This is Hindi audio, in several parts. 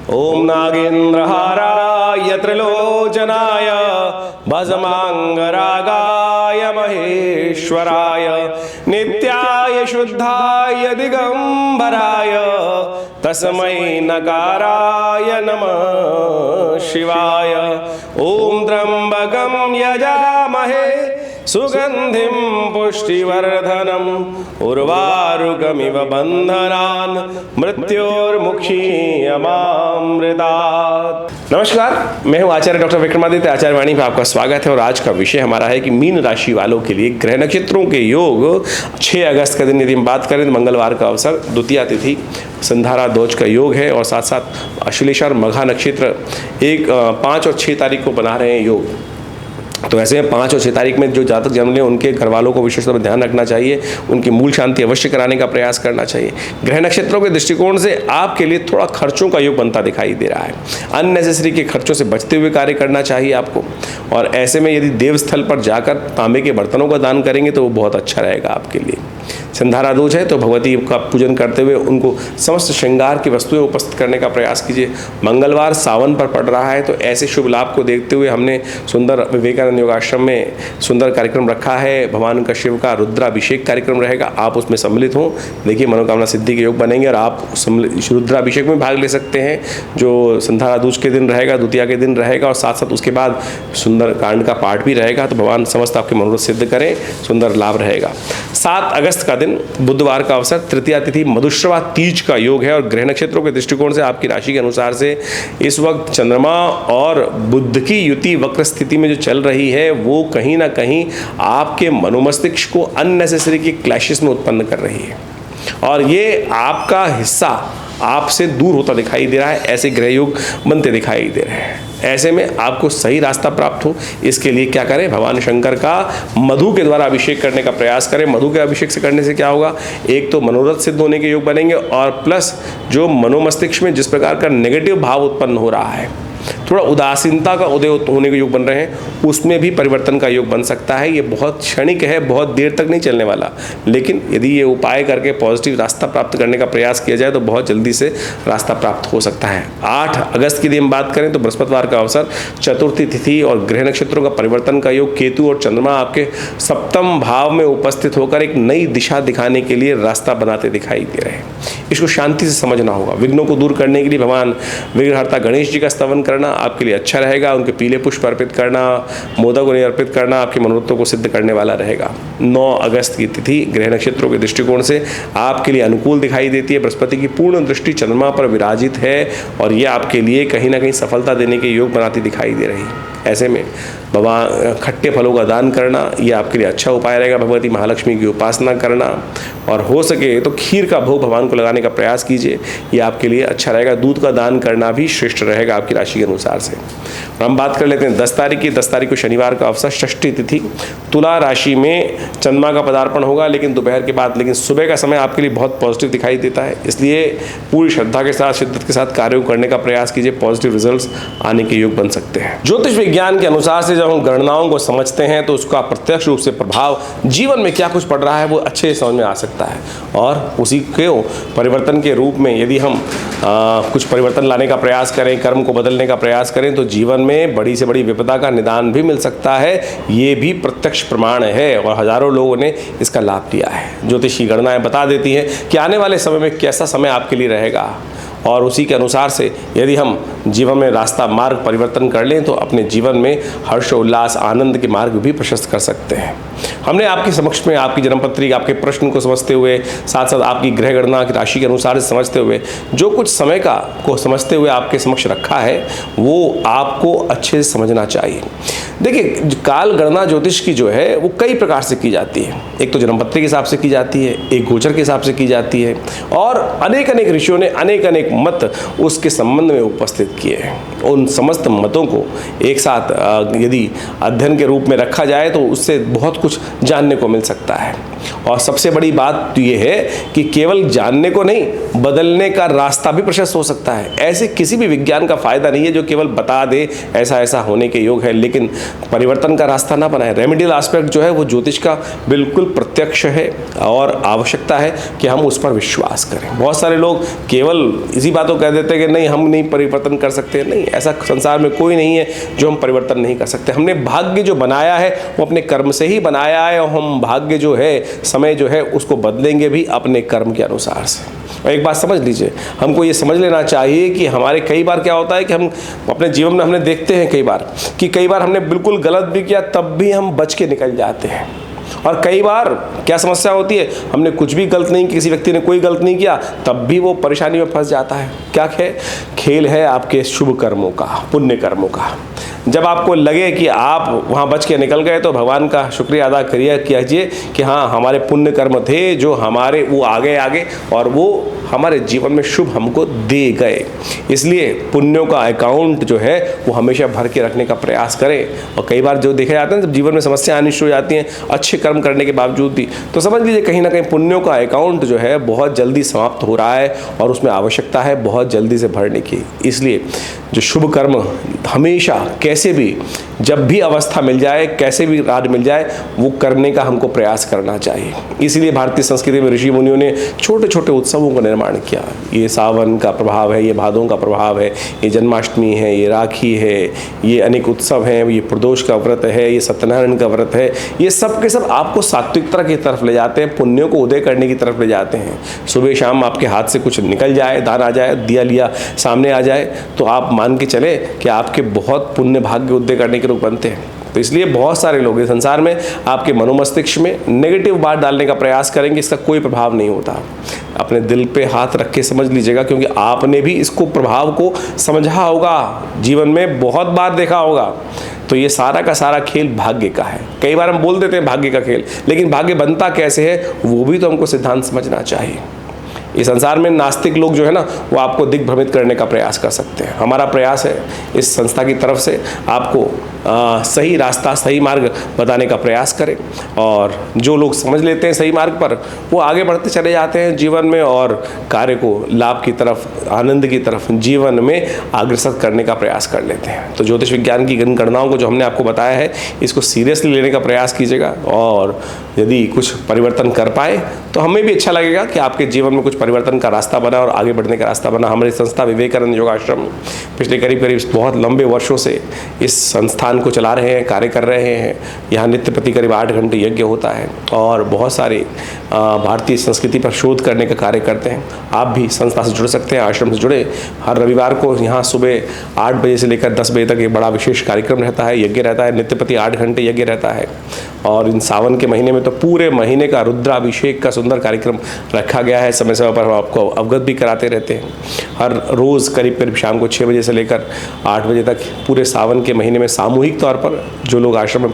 ओम नागेन्द्रहाराय त्रिलोचनाय भस्मांगरागाय महेश्वराय नित्याय शुद्धाय दिगंबराय तस्मै नकाराय नमः शिवाय। ओम त्र्यंबकं यजामहे सुगंधिं पुष्टिवर्धनम् उर्वारुकमिव बंधनान् मृत्योर्मुक्षीयमामृतात्। नमस्कार, मैं हूं आचार्य डॉक्टर विक्रमादित्य आचार्यवाणी में आपका स्वागत है। और आज का विषय हमारा है कि मीन राशि वालों के लिए ग्रह नक्षत्रों के योग 6 अगस्त का दिन यदि हम बात करें तो मंगलवार का अवसर, द्वितीया तिथि, संधारा दोष का योग है और साथ साथ अश्लेषा और मघा नक्षत्र 5 और 6 तारीख को बना रहे हैं योग। तो ऐसे में 5 और 6 तारीख में जो जातक जन्म लें उनके घर वालों को विशेष तौर पर ध्यान रखना चाहिए, उनकी मूल शांति अवश्य कराने का प्रयास करना चाहिए। ग्रह नक्षत्रों के दृष्टिकोण से आपके लिए थोड़ा खर्चों का योग बनता दिखाई दे रहा है। अननेसेसरी के खर्चों से बचते हुए कार्य करना चाहिए आपको। और ऐसे में यदि देवस्थल पर जाकर तांबे के बर्तनों का दान करेंगे तो वो बहुत अच्छा रहेगा आपके लिए। संधारा दोष है तो भगवती का पूजन करते हुए उनको समस्त श्रृंगार की वस्तुएं उपस्थित करने का प्रयास कीजिए। मंगलवार सावन पर पड़ रहा है तो ऐसे शुभ लाभ को देखते हुए हमने सुंदर विवेकानंद योगाश्रम में सुंदर कार्यक्रम रखा है। भगवान का शिव का रुद्राभिषेक कार्यक्रम रहेगा, आप उसमें सम्मिलित हों। देखिए, मनोकामना सिद्धि के योग बनेंगे और आप रुद्राभिषेक में भाग ले सकते हैं जो संधारा दोष के दिन रहेगा, द्वितीया के दिन रहेगा। और साथ साथ उसके बाद सुंदर कांड का पाठ भी रहेगा। तो भगवान समस्त आपके मनोरथ सिद्ध करें, सुंदर लाभ रहेगा। 7 अगस्त का दिन बुधवार का अवसर, तृतीया तिथि, मधुश्रवा तीज का योग है। और ग्रह नक्षत्रों के दृष्टिकोण से आपकी राशि के अनुसार से इस वक्त चंद्रमा और बुध की युति वक्र स्थिति में जो चल रही है वो कहीं ना कहीं आपके मनोमस्तिष्क को अननेसेसरी के क्लैशेस में उत्पन्न कर रही है और ये आपका हिस्सा आपसे दूर होता दिखाई दे रहा है। ऐसे ग्रह योग बनते दिखाई दे रहे हैं। ऐसे में आपको सही रास्ता प्राप्त हो, इसके लिए क्या करें, भगवान शंकर का मधु के द्वारा अभिषेक करने का प्रयास करें। मधु के अभिषेक से करने से क्या होगा, एक तो मनोरथ सिद्ध होने के योग बनेंगे और प्लस जो मनोमस्तिष्क में जिस प्रकार का नेगेटिव भाव उत्पन्न हो रहा है, थोड़ा उदासीनता का उदय होने के योग बन रहे हैं, उसमें भी परिवर्तन का योग बन सकता है। ये बहुत क्षणिक है, बहुत देर तक नहीं चलने वाला, लेकिन यदि ये उपाय करके पॉजिटिव रास्ता प्राप्त करने का प्रयास किया जाए तो बहुत जल्दी से रास्ता प्राप्त हो सकता है। 8 अगस्त की दिन बात करें तो बृहस्पतिवार का अवसर, चतुर्थी तिथि और गृह नक्षत्रों का परिवर्तन का योग, केतु और चंद्रमा आपके सप्तम भाव में उपस्थित होकर एक नई दिशा दिखाने के लिए रास्ता बनाते दिखाई दे रहे हैं। इसको शांति से समझना होगा। विघ्नों को दूर करने के लिए भगवान विघ्नहर्ता गणेश जी का स्तवन करना आपके लिए अच्छा रहेगा। उनके पीले पुष्प अर्पित करना, मोदक उन्हें अर्पित करना आपके मनोरथों को सिद्ध करने वाला रहेगा। 9 अगस्त की तिथि ग्रह नक्षत्रों के दृष्टिकोण से आपके लिए अनुकूल दिखाई देती है। बृहस्पति की पूर्ण दृष्टि चंद्रमा पर विराजित है और ये आपके लिए कहीं ना कहीं सफलता देने के योग बनाती दिखाई दे रही है। ऐसे में भगवान खट्टे फलों का दान करना ये आपके लिए अच्छा उपाय रहेगा। भगवती महालक्ष्मी की उपासना करना और हो सके तो खीर का भोग भगवान को लगाने का प्रयास कीजिए, ये आपके लिए अच्छा रहेगा। दूध का दान करना भी श्रेष्ठ रहेगा आपकी राशि के अनुसार से। और हम बात कर लेते हैं 10 तारीख की। 10 तारीख को शनिवार का अवसर, षष्ठी तिथि, तुला राशि में चंद्रमा का पदार्पण होगा लेकिन दोपहर के बाद, लेकिन सुबह का समय आपके लिए बहुत पॉजिटिव दिखाई देता है। इसलिए पूरी श्रद्धा के साथ, शिद्दत के साथ कार्यों करने का प्रयास कीजिए, पॉजिटिव रिजल्ट्स आने के योग बन सकते हैं। ज्योतिष विज्ञान के अनुसार से जब हम गणनाओं को समझते हैं तो उसका प्रत्यक्ष रूप से प्रभाव जीवन में क्या कुछ पड़ रहा है वो अच्छे से समझ में आ सकता है। और उसी के परिवर्तन के रूप में यदि हम कुछ परिवर्तन लाने का प्रयास करें, कर्म को बदलने का प्रयास करें तो जीवन में बड़ी से बड़ी विपदा का निदान भी मिल सकता है। ये भी प्रत्यक्ष प्रमाण है और हजारों लोगों ने इसका लाभ लिया है। ज्योतिषी गणनाएं बता देती हैं कि आने वाले समय में कैसा समय आपके लिए रहेगा और उसी के अनुसार से यदि हम जीवन में रास्ता मार्ग परिवर्तन कर लें तो अपने जीवन में हर्ष उल्लास आनंद के मार्ग भी प्रशस्त कर सकते हैं। हमने आपके समक्ष में आपकी जन्मपत्री, आपके प्रश्न को समझते हुए, साथ साथ आपकी ग्रह गणना की राशि के अनुसार समझते हुए जो कुछ समय का को समझते हुए आपके समक्ष रखा है वो आपको अच्छे से समझना चाहिए। देखिए, काल गणना ज्योतिष की जो है वो कई प्रकार से की जाती है। एक तो जन्मपत्री के हिसाब से की जाती है, एक गोचर के हिसाब से की जाती है और अनेक अनेक ऋषियों ने अनेक अनेक मत उसके संबंध में उपस्थित किए हैं। उन समस्त मतों को एक साथ यदि अध्ययन के रूप में रखा जाए तो उससे बहुत कुछ जानने को मिल सकता है। और सबसे बड़ी बात तो ये है कि केवल जानने को नहीं, बदलने का रास्ता भी प्रशस्त हो सकता है। ऐसे किसी भी विज्ञान का फायदा नहीं है जो केवल बता दे ऐसा ऐसा होने के योग है लेकिन परिवर्तन का रास्ता ना बनाए। रेमेडियल एस्पेक्ट जो है वो ज्योतिष का बिल्कुल प्रत्यक्ष है और आवश्यकता है कि हम उस पर विश्वास करें। बहुत सारे लोग केवल इसी बात को कह देते हैं कि नहीं हम नहीं परिवर्तन कर सकते। नहीं, ऐसा संसार में कोई नहीं है जो हम परिवर्तन नहीं कर सकते। हमने भाग्य जो बनाया है वो अपने कर्म से ही बनाया है, और हम भाग्य जो है, समय जो है, उसको बदलेंगे भी अपने कर्म के अनुसार से। और एक बात समझ लीजिए, हमको ये समझ लेना चाहिए कि हमारे कई बार क्या होता है कि हम अपने जीवन में हमने देखते हैं कई बार हमने बिल्कुल गलत भी किया तब भी हम बच के निकल जाते हैं। और कई बार क्या समस्या होती है, हमने कुछ भी गलत नहीं, किसी व्यक्ति ने कोई गलत नहीं किया तब भी वो परेशानी में फंस जाता है। क्या खेल है आपके शुभ कर्मों का, पुण्य कर्मों का। जब आपको लगे कि आप वहाँ बच के निकल गए तो भगवान का शुक्रिया अदा कीजिए कि हाँ हमारे पुण्य कर्म थे जो हमारे वो आगे और वो हमारे जीवन में शुभ हमको दे गए। इसलिए पुण्यों का अकाउंट जो है वो हमेशा भर के रखने का प्रयास करें। और कई बार जो देखा जाता है जब जीवन में समस्या आनी शुरू हो जाती हैं अच्छे कर्म करने के बावजूद भी, तो समझ लीजिए कहीं ना कहीं पुण्यों का अकाउंट जो है बहुत जल्दी समाप्त हो रहा है और उसमें आवश्यकता है बहुत जल्दी से भरने की। इसलिए जो शुभ कर्म हमेशा कैसे भी, जब भी अवस्था मिल जाए, कैसे भी राज मिल जाए, वो करने का हमको प्रयास करना चाहिए। इसीलिए भारतीय संस्कृति में ऋषि मुनियों ने छोटे छोटे उत्सवों का निर्माण किया। ये सावन का प्रभाव है, ये भादों का प्रभाव है, ये जन्माष्टमी है, ये राखी है, ये अनेक उत्सव हैं, ये प्रदोष का व्रत है, ये सत्यनारायण का व्रत है। ये सब के सब आपको सात्विकता की तरफ ले जाते हैं, पुण्यों को उदय करने की तरफ ले जाते हैं। सुबह शाम आपके हाथ से कुछ निकल जाए, दान आ जाए, दिया लिया सामने आ जाए, तो आप मान के चले कि आपके बहुत पुण्य भाग्य उदय करने के रूप बनते हैं। तो इसलिए बहुत सारे लोग इस संसार में आपके मनोमस्तिष्क में नेगेटिव बात डालने का प्रयास करेंगे, इसका कोई प्रभाव नहीं होता। अपने दिल पे हाथ रख के समझ लीजिएगा, क्योंकि आपने भी इसको प्रभाव को समझा होगा, जीवन में बहुत बार देखा होगा। तो ये सारा का सारा खेल भाग्य का है। कई बार हम बोल देते हैं भाग्य का खेल, लेकिन भाग्य बनता कैसे है वो भी तो हमको सिद्धांत समझना चाहिए। इस संसार में नास्तिक लोग जो है ना वो आपको दिग्भ्रमित करने का प्रयास कर सकते हैं। हमारा प्रयास है इस संस्था की तरफ से आपको सही रास्ता, सही मार्ग बताने का प्रयास करें, और जो लोग समझ लेते हैं सही मार्ग पर वो आगे बढ़ते चले जाते हैं जीवन में और कार्य को लाभ की तरफ, आनंद की तरफ जीवन में अग्रसर करने का प्रयास कर लेते हैं। तो ज्योतिष विज्ञान की गणनाओं को जो हमने आपको बताया है इसको सीरियसली लेने का प्रयास कीजिएगा, और यदि कुछ परिवर्तन कर पाए तो हमें भी अच्छा लगेगा कि आपके जीवन में कुछ परिवर्तन का रास्ता बना और आगे बढ़ने का रास्ता बना। हमारी संस्था विवेकानंद योगाश्रम पिछले करीब बहुत लंबे वर्षों से इस संस्थान को चला रहे हैं, कार्य कर रहे हैं। यहाँ नित्य प्रति करीब 8 घंटे यज्ञ होता है और बहुत सारे भारतीय संस्कृति पर शोध करने का कार्य करते हैं। आप भी संस्था से जुड़ सकते हैं, आश्रम से जुड़े। हर रविवार को यहाँ सुबह 8 बजे से लेकर 10 बजे तक एक बड़ा विशेष कार्यक्रम रहता है, यज्ञ रहता है, नित्य प्रति 8 घंटे यज्ञ रहता है। और इन सावन के महीने में तो पूरे महीने का रुद्राभिषेक का सुंदर कार्यक्रम रखा गया है। समय समय पर हम आपको अवगत भी कराते रहते हैं। हर रोज़ करीब शाम को 6 बजे से लेकर 8 बजे तक पूरे सावन के महीने में सामूहिक तौर पर जो लोग आश्रम में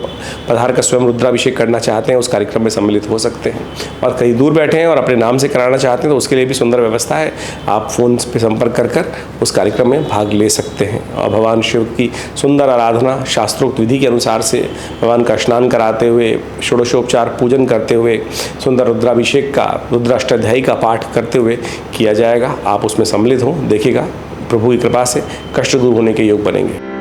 पधार कर स्वयं रुद्राभिषेक करना चाहते हैं उस कार्यक्रम में सम्मिलित हो सकते हैं। और कहीं दूर बैठे हैं और अपने नाम से कराना चाहते हैं तो उसके लिए भी सुंदर व्यवस्था है। आप फ़ोन पे संपर्क कर उस कार्यक्रम में भाग ले सकते हैं। और भगवान शिव की सुंदर आराधना शास्त्रोक्त विधि के अनुसार से भगवान का स्नान कराते हुए, षोडशोपचार पूजन करते हुए, सुंदर रुद्राभिषेक का, रुद्राष्टाध्यायी का पाठ करते हुए किया जाएगा। आप उसमें सम्मिलित हों, देखिएगा प्रभु की कृपा से कष्ट दूर होने के योग बनेंगे।